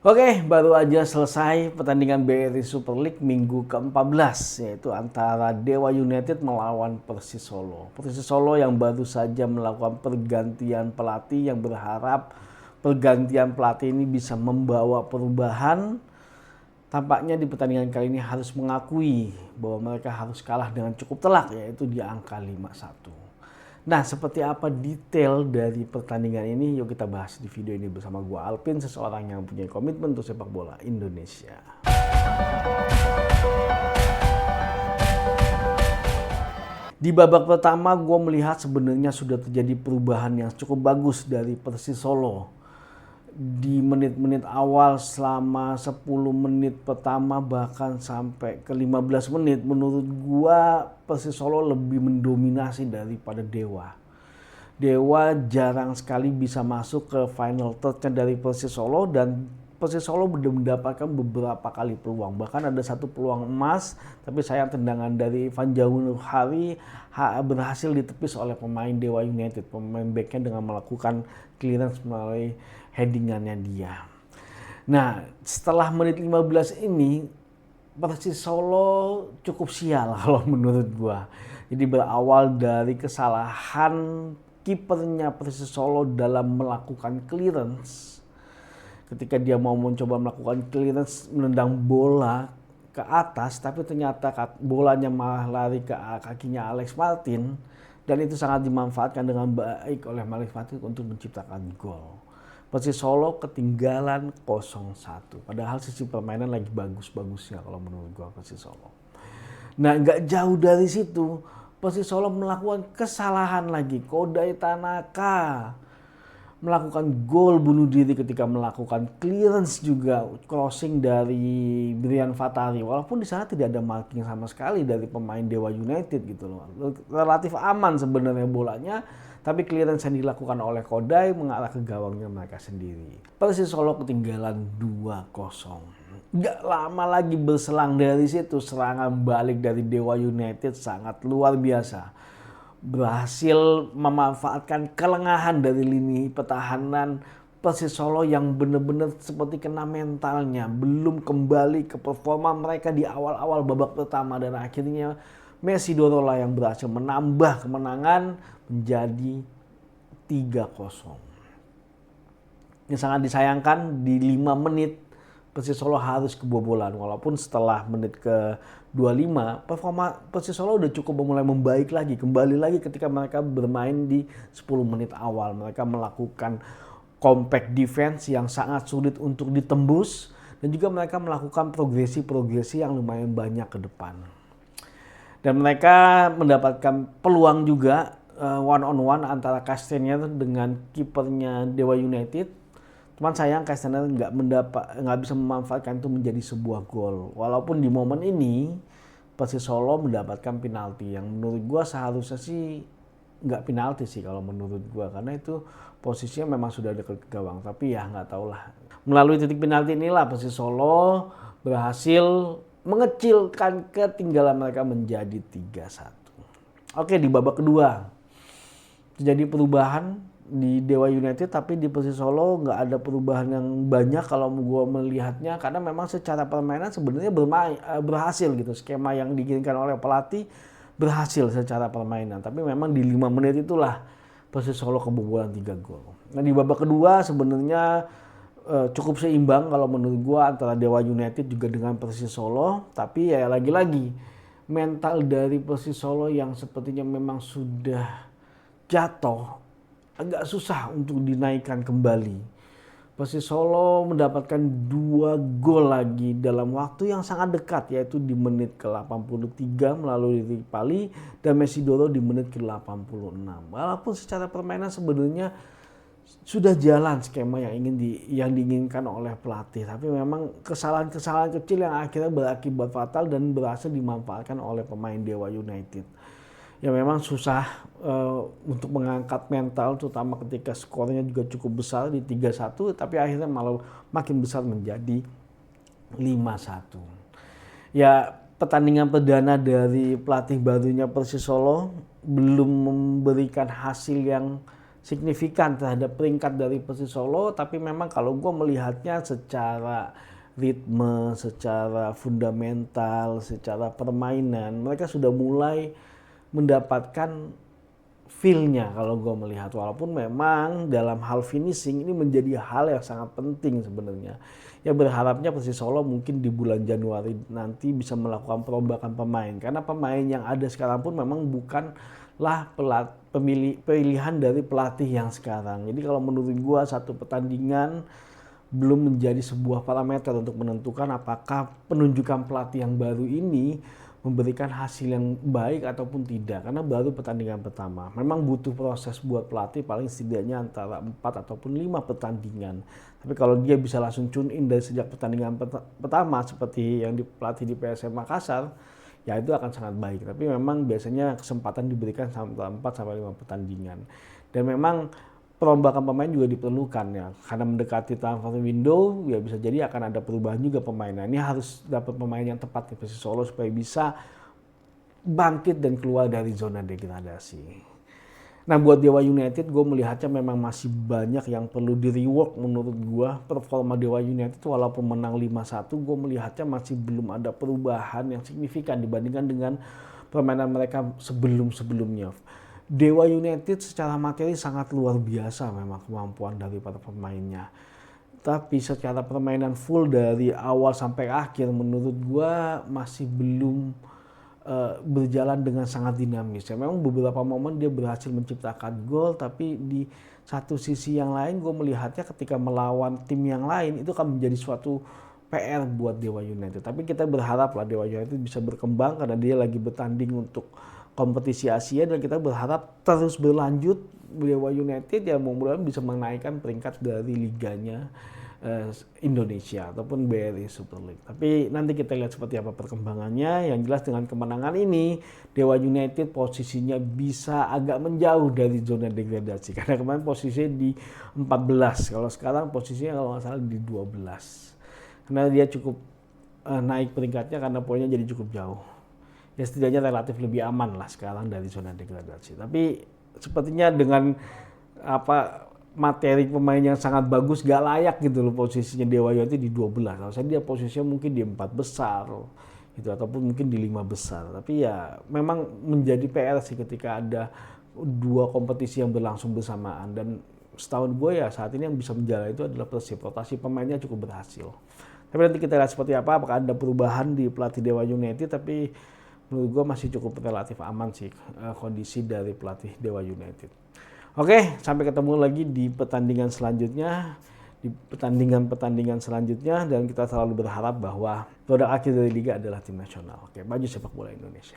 Oke, baru aja selesai pertandingan BRI Super League minggu ke-14, yaitu antara Dewa United melawan Persis Solo. Persis Solo yang baru saja melakukan pergantian pelatih, yang berharap pergantian pelatih ini bisa membawa perubahan. Tampaknya di pertandingan kali ini harus mengakui bahwa mereka harus kalah dengan cukup telak, yaitu di angka 5-1. Nah, seperti apa detail dari pertandingan ini? Yuk kita bahas di video ini bersama gue Alpin, seseorang yang punya komitmen untuk sepak bola Indonesia. Di babak pertama gue melihat sebenarnya sudah terjadi perubahan yang cukup bagus dari Persis Solo. Di menit-menit awal selama 10 menit pertama bahkan sampai ke 15 menit menurut gua Persis Solo lebih mendominasi daripada Dewa. Dewa jarang sekali bisa masuk ke final third-nya dari Persis Solo, dan Persis Solo mendapatkan beberapa kali peluang. Bahkan ada satu peluang emas, tapi sayang tendangan dari Van Jauh Hari berhasil ditepis oleh pemain Dewa United. Pemain backnya dengan melakukan clearance melalui headingannya dia. Nah, setelah menit 15 ini, Persis Solo cukup sial kalau menurut gua. Jadi berawal dari kesalahan kipernya Persis Solo dalam melakukan clearance. Ketika dia mau mencoba melakukan clearance menendang bola ke atas, tapi ternyata bolanya malah lari ke kakinya Alex Martin, dan itu sangat dimanfaatkan dengan baik oleh Alex Martin untuk menciptakan gol. Persis Solo ketinggalan 0-1. Padahal sisi permainan lagi bagus-bagusnya kalau menurut gua Persis Solo. Nah, nggak jauh dari situ, Persis Solo melakukan kesalahan lagi. Kodai Tanaka melakukan gol bunuh diri ketika melakukan clearance juga crossing dari Brian Fatari. Walaupun di sana tidak ada marking sama sekali dari pemain Dewa United gitu loh. Relatif aman sebenarnya bolanya, tapi clearance yang dilakukan oleh Kodai mengarah ke gawangnya mereka sendiri. Persis Solo ketinggalan 2-0. Gak lama lagi berselang dari situ, serangan balik dari Dewa United sangat luar biasa. Berhasil memanfaatkan kelengahan dari lini pertahanan Persis Solo yang benar-benar seperti kena mentalnya. Belum kembali ke performa mereka di awal-awal babak pertama, dan akhirnya Messi Dorola yang berhasil menambah kemenangan menjadi 3-0. Yang sangat disayangkan di 5 menit Persis Solo harus kebobolan, walaupun setelah menit ke 25 performa Persis Solo udah cukup mulai membaik lagi, kembali lagi ketika mereka bermain di 10 menit awal. Mereka melakukan compact defense yang sangat sulit untuk ditembus, dan juga mereka melakukan progresi yang lumayan banyak ke depan. Dan mereka mendapatkan peluang juga one on one antara Castagna dengan kipernya Dewa United. Cuman sayang Castagna nggak bisa memanfaatkan itu menjadi sebuah gol. Walaupun di momen ini Persis Solo mendapatkan penalti yang menurut gua seharusnya sih nggak penalti sih kalau menurut gua, karena itu posisinya memang sudah dekat ke gawang. Tapi ya nggak tahulah. Melalui titik penalti inilah Persis Solo berhasil mengecilkan ketinggalan mereka menjadi 3-1. Oke, di babak kedua terjadi perubahan di Dewa United, tapi di Persis Solo nggak ada perubahan yang banyak kalau gue melihatnya, karena memang secara permainan sebenarnya berhasil gitu. Skema yang diinginkan oleh pelatih berhasil secara permainan, tapi memang di 5 menit itulah Persis Solo kebobolan 3 gol. Nah, di babak kedua sebenarnya cukup seimbang kalau menurut gue antara Dewa United juga dengan Persis Solo, tapi ya lagi-lagi mental dari Persis Solo yang sepertinya memang sudah jatuh agak susah untuk dinaikkan kembali. Persis Solo mendapatkan 2 gol lagi dalam waktu yang sangat dekat, yaitu di menit ke-83 melalui Ripali dan Messi Doro di menit ke-86. Walaupun secara permainan sebenarnya sudah jalan skema yang diinginkan oleh pelatih, tapi memang kesalahan-kesalahan kecil yang akhirnya berakibat fatal dan berhasil dimanfaatkan oleh pemain Dewa United. Ya memang susah untuk mengangkat mental, terutama ketika skornya juga cukup besar di 3-1, tapi akhirnya malah makin besar menjadi 5-1. Ya, pertandingan perdana dari pelatih barunya Persis Solo belum memberikan hasil yang signifikan terhadap peringkat dari Persis Solo, tapi memang kalau gue melihatnya secara ritme, secara fundamental, secara permainan, mereka sudah mulai mendapatkan feel-nya kalau gue melihat. Walaupun memang dalam hal finishing ini menjadi hal yang sangat penting sebenarnya. Ya berharapnya Persis Solo mungkin di bulan Januari nanti bisa melakukan perombakan pemain. Karena pemain yang ada sekarang pun memang bukanlah pilihan dari pelatih yang sekarang. Jadi kalau menurut gue satu pertandingan belum menjadi sebuah parameter untuk menentukan apakah penunjukan pelatih yang baru ini memberikan hasil yang baik ataupun tidak, karena baru pertandingan pertama. Memang butuh proses buat pelatih paling setidaknya antara 4 ataupun 5 pertandingan. Tapi kalau dia bisa langsung tune in dari sejak pertandingan pertama seperti yang pelatih di PSM Makassar, ya itu akan sangat baik. Tapi memang biasanya kesempatan diberikan antara 4 sampai 5 pertandingan. Dan memang perombakan pemain juga diperlukan ya, karena mendekati transfer window ya bisa jadi akan ada perubahan juga pemain. Nah, ini harus dapat pemain yang tepat di Persis Solo supaya bisa bangkit dan keluar dari zona degradasi. Nah, buat Dewa United gue melihatnya memang masih banyak yang perlu di rework menurut gue. Performa Dewa United walaupun menang 5-1, gue melihatnya masih belum ada perubahan yang signifikan dibandingkan dengan permainan mereka sebelum-sebelumnya. Dewa United secara materi sangat luar biasa memang kemampuan dari para pemainnya. Tapi secara permainan full dari awal sampai akhir menurut gua masih belum berjalan dengan sangat dinamis. Ya, memang beberapa momen dia berhasil menciptakan gol, tapi di satu sisi yang lain gue melihatnya ketika melawan tim yang lain itu akan menjadi suatu PR buat Dewa United. Tapi kita berharap lah Dewa United bisa berkembang karena dia lagi bertanding untuk kompetisi Asia dan kita berharap terus berlanjut Dewa United yang mudah-mudahan bisa menaikkan peringkat dari liganya Indonesia ataupun BRI Super League. Tapi nanti kita lihat seperti apa perkembangannya. Yang jelas dengan kemenangan ini Dewa United posisinya bisa agak menjauh dari zona degradasi karena kemarin posisinya di 14. Kalau sekarang posisinya kalau nggak salah di 12. Karena dia cukup naik peringkatnya karena poinnya jadi cukup jauh. Ya setidaknya relatif lebih aman lah sekarang dari zona degradasi. Tapi sepertinya dengan materi pemain yang sangat bagus gak layak gitu loh posisinya Dewa United di 12. Kalau saya dia posisinya mungkin di 4 besar gitu ataupun mungkin di 5 besar. Tapi ya memang menjadi PR sih ketika ada 2 kompetisi yang berlangsung bersamaan dan setahu gue ya saat ini yang bisa menjalan itu adalah Persib. Rotasi pemainnya cukup berhasil. Tapi nanti kita lihat seperti apa apakah ada perubahan di pelatih Dewa United, tapi menurut gue masih cukup relatif aman sih kondisi dari pelatih Dewa United. Oke, sampai ketemu lagi di pertandingan selanjutnya, di pertandingan selanjutnya dan kita selalu berharap bahwa produk akhir dari Liga adalah tim nasional. Oke, baju sepak bola Indonesia.